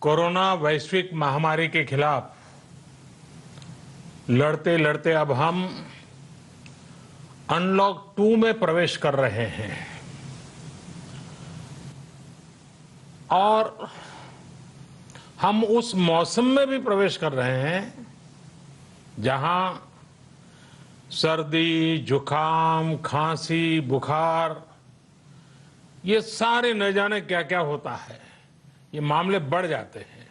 Corona वैश्विक महामारी के खिलाफ लड़ते लड़ते अब हम अनलॉक 2 में प्रवेश कर रहे हैं और हम उस मौसम में भी प्रवेश कर रहे हैं जहां सर्दी, जुकाम, खांसी, बुखार ये सारे न जाने क्या क्या होता है, ये मामले बढ़ जाते हैं।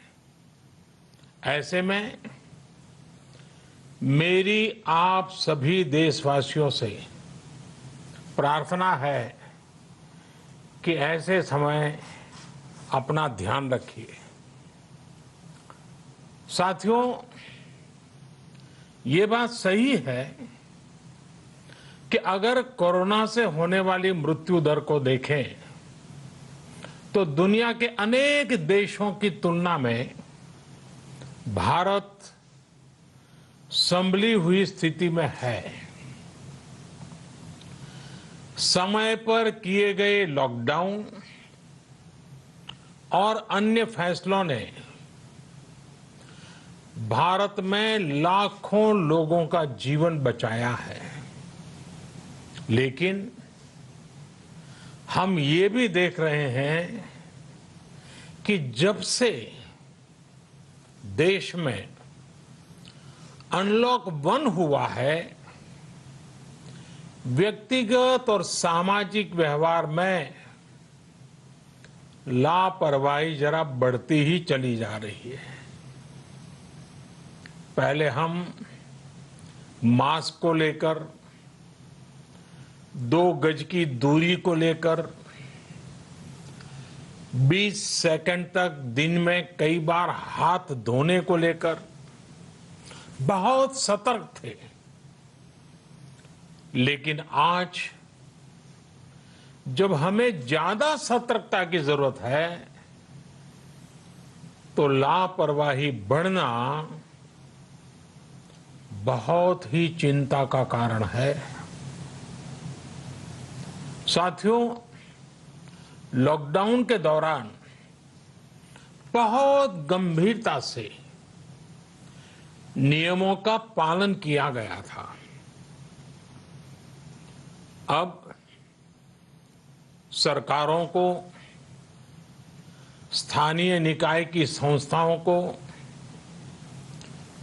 ऐसे में मेरी आप सभी देशवासियों से प्रार्थना है कि ऐसे समय अपना ध्यान रखिए। साथियों, ये बात सही है कि अगर कोरोना से होने वाली मृत्यु दर को देखें तो दुनिया के अनेक देशों की तुलना में भारत संभली हुई स्थिति में है। समय पर किए गए लॉकडाउन और अन्य फैसलों ने भारत में लाखों लोगों का जीवन बचाया है, लेकिन हम ये भी देख रहे हैं कि जब से देश में अनलॉक 1 हुआ है, व्यक्तिगत और सामाजिक व्यवहार में लापरवाही जरा बढ़ती ही चली जा रही है। पहले हम मास्क को लेकर, 2 गज की दूरी को लेकर 20 सेकंड तक दिन में कई बार हाथ धोने को लेकर बहुत सतर्क थे, लेकिन आज जब हमें ज्यादा सतर्कता की जरूरत है तो लापरवाही बढ़ना बहुत ही चिंता का कारण है। साथियों, लॉकडाउन के दौरान बहुत गंभीरता से नियमों का पालन किया गया था। अब सरकारों को, स्थानीय निकाय की संस्थाओं को,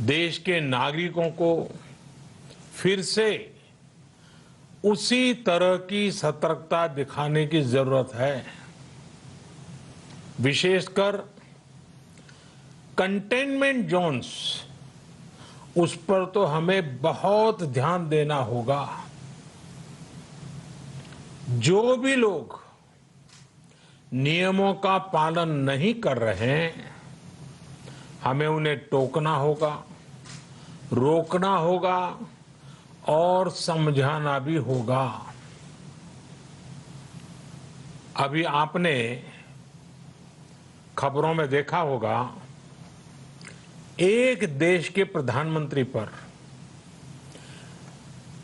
देश के नागरिकों को फिर से उसी तरह की सतर्कता दिखाने की जरूरत है। विशेषकर कंटेनमेंट जोन्स, उस पर तो हमें बहुत ध्यान देना होगा। जो भी लोग नियमों का पालन नहीं कर रहे हैं, हमें उन्हें टोकना होगा, रोकना होगा और समझाना भी होगा। अभी आपने खबरों में देखा होगा, एक देश के प्रधानमंत्री पर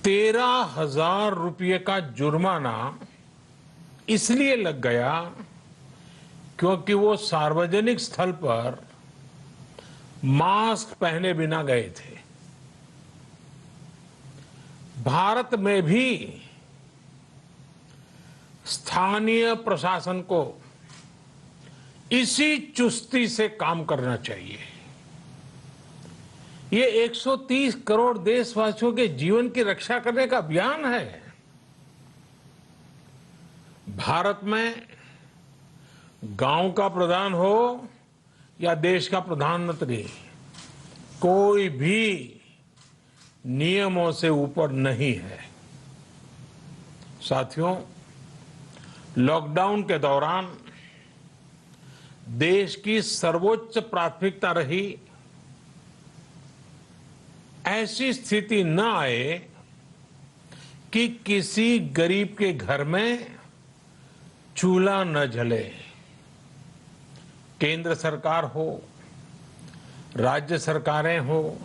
13,000 रुपये का जुर्माना इसलिए लग गया क्योंकि वो सार्वजनिक स्थल पर मास्क पहने बिना गए थे। भारत में भी स्थानीय प्रशासन को इसी चुस्ती से काम करना चाहिए। ये 130 करोड़ देशवासियों के जीवन की रक्षा करने का अभियान है। भारत में गांव का प्रधान हो या देश का प्रधानमंत्री, कोई भी नियमों से ऊपर नहीं है। साथियों, लॉकडाउन के दौरान देश की सर्वोच्च प्राथमिकता रही ऐसी स्थिति न आए कि किसी गरीब के घर में चूल्हा न जले। केंद्र सरकार हो, राज्य सरकारें हो,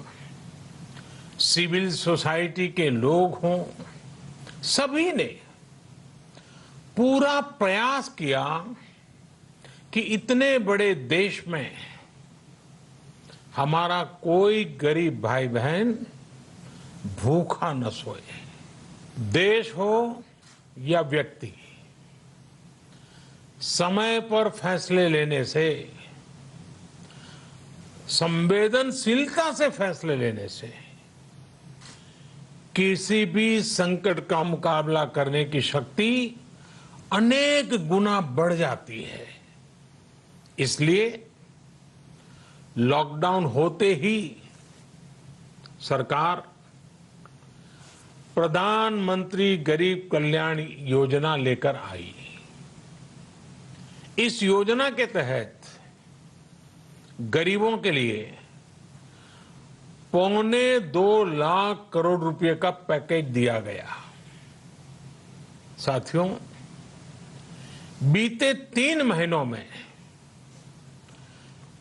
सिविल सोसाइटी के लोग हों, सभी ने पूरा प्रयास किया कि इतने बड़े देश में हमारा कोई गरीब भाई बहन भूखा न सोए। देश हो या व्यक्ति, समय पर फैसले लेने से, संवेदनशीलता से फैसले लेने से किसी भी संकट का मुकाबला करने की शक्ति अनेक गुना बढ़ जाती है। इसलिए लॉकडाउन होते ही सरकार प्रधानमंत्री गरीब कल्याण योजना लेकर आई। इस योजना के तहत गरीबों के लिए 2.25 लाख करोड़ रुपए का पैकेज दिया गया। साथियों, बीते 3 महीनों में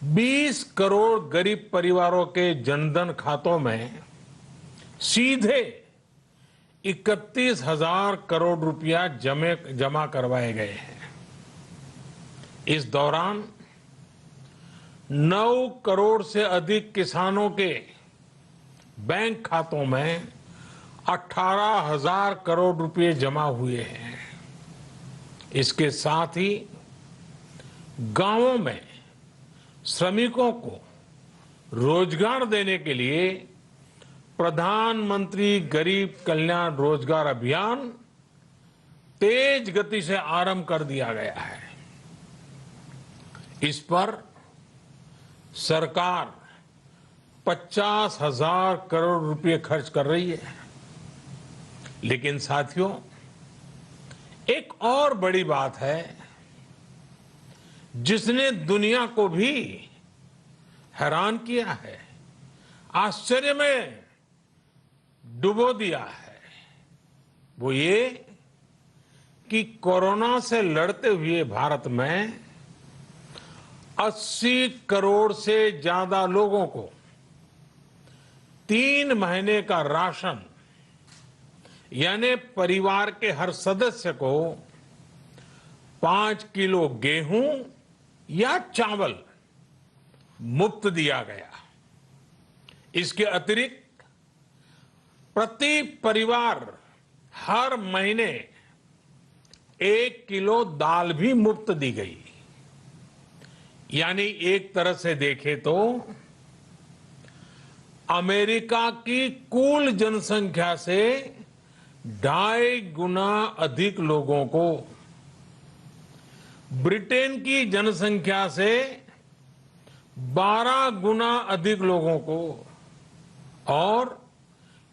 20 करोड़ गरीब परिवारों के जनधन खातों में सीधे 31,000 करोड़ रुपया जमा करवाए गए हैं। इस दौरान 9 करोड़ से अधिक किसानों के बैंक खातों में 18,000 करोड़ रुपए जमा हुए हैं। इसके साथ ही गांवों में श्रमिकों को रोजगार देने के लिए प्रधानमंत्री गरीब कल्याण रोजगार अभियान तेज गति से आरंभ कर दिया गया है। इस पर सरकार 50,000 करोड़ रुपए खर्च कर रही है। लेकिन साथियों, एक और बड़ी बात है जिसने दुनिया को भी हैरान किया है, आश्चर्य में डुबो दिया है। वो ये कि कोरोना से लड़ते हुए भारत में 80 करोड़ से ज्यादा लोगों को 3 महीने का राशन, यानी परिवार के हर सदस्य को 5 किलो गेहूं या चावल मुफ्त दिया गया। इसके अतिरिक्त प्रति परिवार हर महीने 1 किलो दाल भी मुफ्त दी गई। यानी एक तरह से देखें तो अमेरिका की कुल जनसंख्या से 2.5 गुना अधिक लोगों को, ब्रिटेन की जनसंख्या से 12 गुना अधिक लोगों को और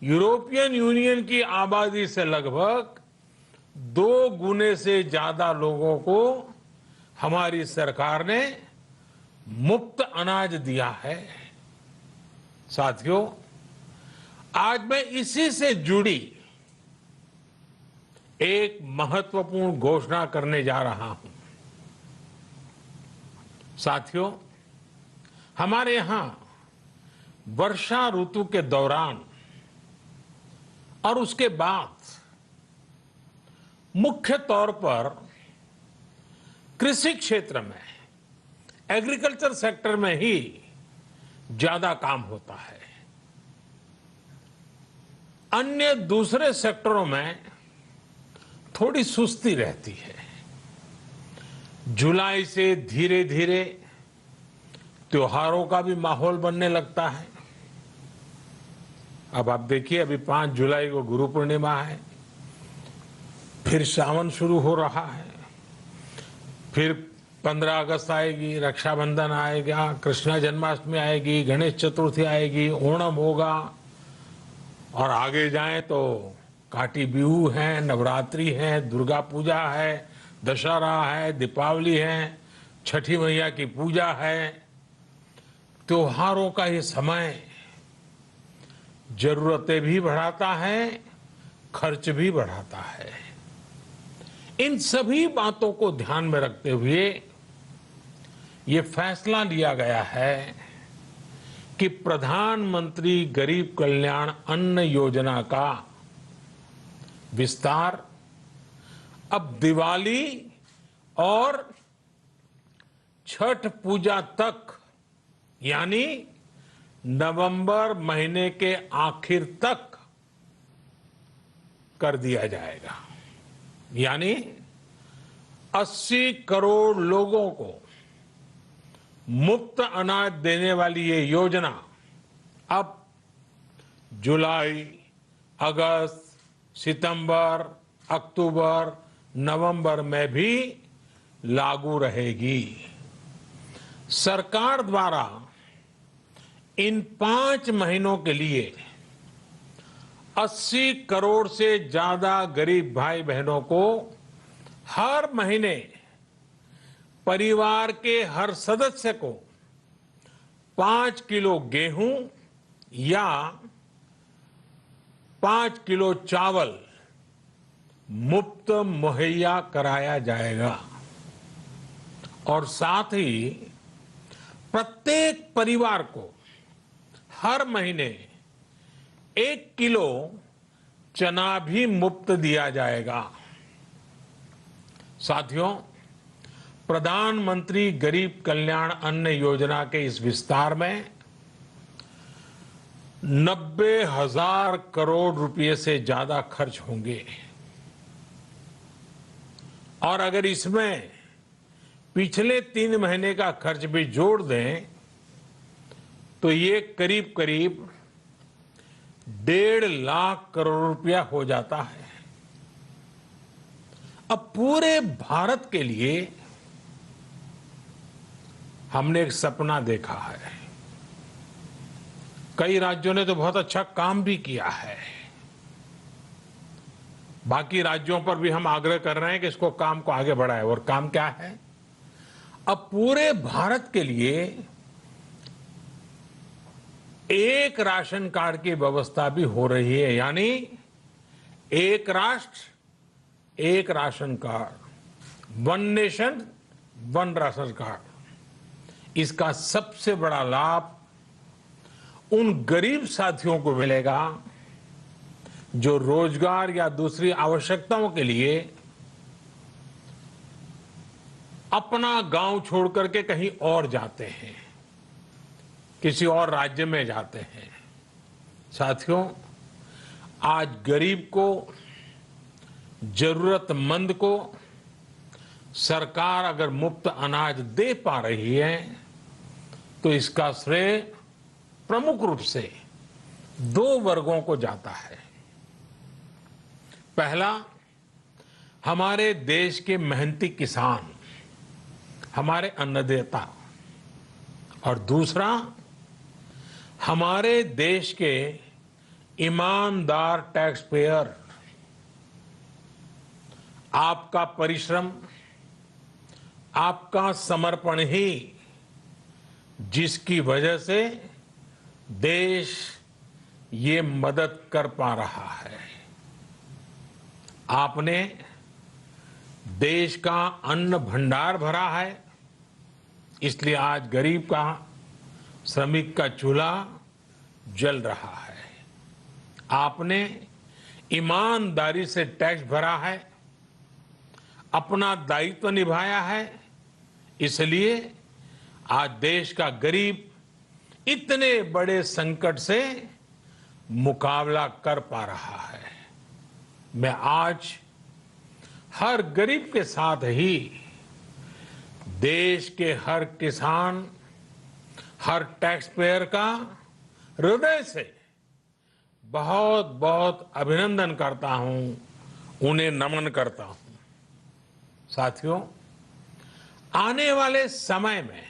यूरोपियन यूनियन की आबादी से लगभग 2 गुने से ज्यादा लोगों को हमारी सरकार ने मुफ्त अनाज दिया है। साथियों, आज मैं इसी से जुड़ी एक महत्वपूर्ण घोषणा करने जा रहा हूं। साथियों, हमारे यहां वर्षा ऋतु के दौरान और उसके बाद मुख्य तौर पर कृषि क्षेत्र में, एग्रीकल्चर सेक्टर में ही ज्यादा काम होता है। अन्य दूसरे सेक्टरों में थोड़ी सुस्ती रहती है। जुलाई से धीरे धीरे त्योहारों का भी माहौल बनने लगता है। अब आप देखिए, अभी 5 जुलाई को गुरु पूर्णिमा है, फिर सावन शुरू हो रहा है, फिर 15 अगस्त आएगी, रक्षाबंधन आएगा, कृष्ण जन्माष्टमी आएगी, गणेश चतुर्थी आएगी, ओणम होगा और आगे जाएं तो काटी बिहू है, नवरात्रि है, दुर्गा पूजा है, दशहरा है, दीपावली है, छठी मैया की पूजा है। त्योहारों का ये समय जरूरतें भी बढ़ाता है, खर्च भी बढ़ाता है। इन सभी बातों को ध्यान में रखते हुए ये फैसला लिया गया है कि प्रधानमंत्री गरीब कल्याण अन्न योजना का विस्तार अब दिवाली और छठ पूजा तक, यानी नवंबर महीने के आखिर तक कर दिया जाएगा। यानी 80 करोड़ लोगों को मुफ्त अनाज देने वाली ये योजना अब जुलाई, अगस्त, सितंबर, अक्टूबर, नवंबर में भी लागू रहेगी। सरकार द्वारा इन 5 महीनों के लिए 80 करोड़ से ज्यादा गरीब भाई बहनों को हर महीने परिवार के हर सदस्य को 5 किलो गेहूं या 5 किलो चावल मुफ्त मुहैया कराया जाएगा और साथ ही प्रत्येक परिवार को हर महीने 1 किलो चना भी मुफ्त दिया जाएगा। साथियों, प्रधानमंत्री गरीब कल्याण अन्न योजना के इस विस्तार में 90,000 करोड़ रुपए से ज्यादा खर्च होंगे और अगर इसमें पिछले 3 महीने का खर्च भी जोड़ दें तो ये करीब करीब 1.5 लाख करोड़ रुपया हो जाता है। अब पूरे भारत के लिए हमने एक सपना देखा है। कई राज्यों ने तो बहुत अच्छा काम भी किया है। बाकी राज्यों पर भी हम आग्रह कर रहे हैं कि इसको काम को आगे बढ़ाएं। और काम क्या है? अब पूरे भारत के लिए एक राशन कार्ड की व्यवस्था भी हो रही है, यानी एक राष्ट्र एक ration card, 1 nation 1 ration card. इसका सबसे बड़ा लाभ उन गरीब साथियों को मिलेगा जो रोजगार या दूसरी आवश्यकताओं के लिए अपना गांव छोड़ करके कहीं और जाते हैं, किसी और राज्य में जाते हैं। साथियों, आज गरीब को, जरूरतमंद को सरकार अगर मुफ्त अनाज दे पा रही है तो इसका श्रेय प्रमुख रूप से 2 वर्गों को जाता है। पहला, हमारे देश के मेहनती किसान, हमारे अन्नदाता, और दूसरा हमारे देश के ईमानदार टैक्स पेयर। आपका परिश्रम, आपका समर्पण ही जिसकी वजह से देश ये मदद कर पा रहा है। आपने देश का अन्न भंडार भरा है, इसलिए आज गरीब का, श्रमिक का चूल्हा जल रहा है। आपने ईमानदारी से टैक्स भरा है, अपना दायित्व निभाया है, इसलिए आज देश का गरीब इतने बड़े संकट से मुकाबला कर पा रहा है। मैं आज हर गरीब के साथ ही देश के हर किसान, हर टैक्स पेयर का हृदय से बहुत बहुत अभिनंदन करता हूं, उन्हें नमन करता हूं। साथियों, आने वाले समय में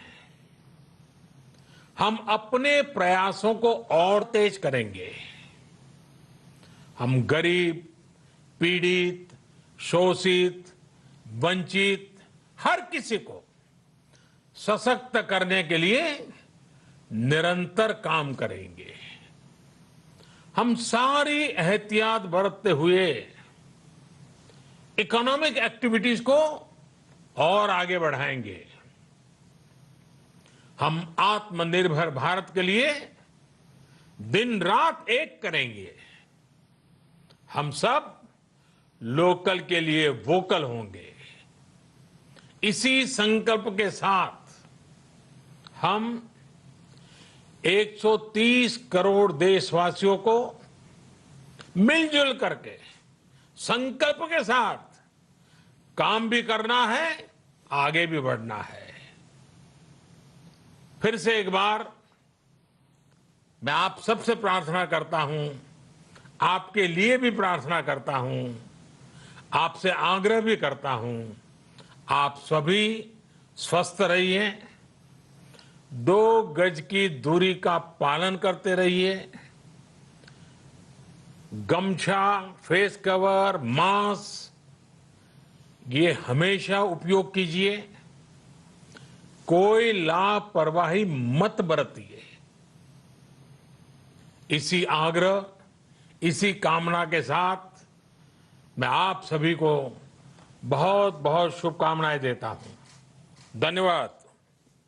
हम अपने प्रयासों को और तेज करेंगे। हम गरीब, पीड़ित, शोषित, वंचित हर किसी को सशक्त करने के लिए निरंतर काम करेंगे। हम सारी एहतियात बरतते हुए इकोनॉमिक एक्टिविटीज को और आगे बढ़ाएंगे। हम आत्मनिर्भर भारत के लिए दिन रात एक करेंगे। हम सब लोकल के लिए वोकल होंगे। इसी संकल्प के साथ हम 130 करोड़ देशवासियों को मिलजुल करके संकल्प के साथ काम भी करना है, आगे भी बढ़ना है। फिर से एक बार मैं आप सबसे प्रार्थना करता हूं, आपके लिए भी प्रार्थना करता हूं, आपसे आग्रह भी करता हूं, आप सभी स्वस्थ रहिए, 2 गज की दूरी का पालन करते रहिए, गमछा, फेस कवर, मास्क ये हमेशा उपयोग कीजिए, कोई लापरवाही मत बरतिए। इसी आग्रह, इसी कामना के साथ मैं आप सभी को बहुत बहुत शुभकामनाएं देता हूं। धन्यवाद।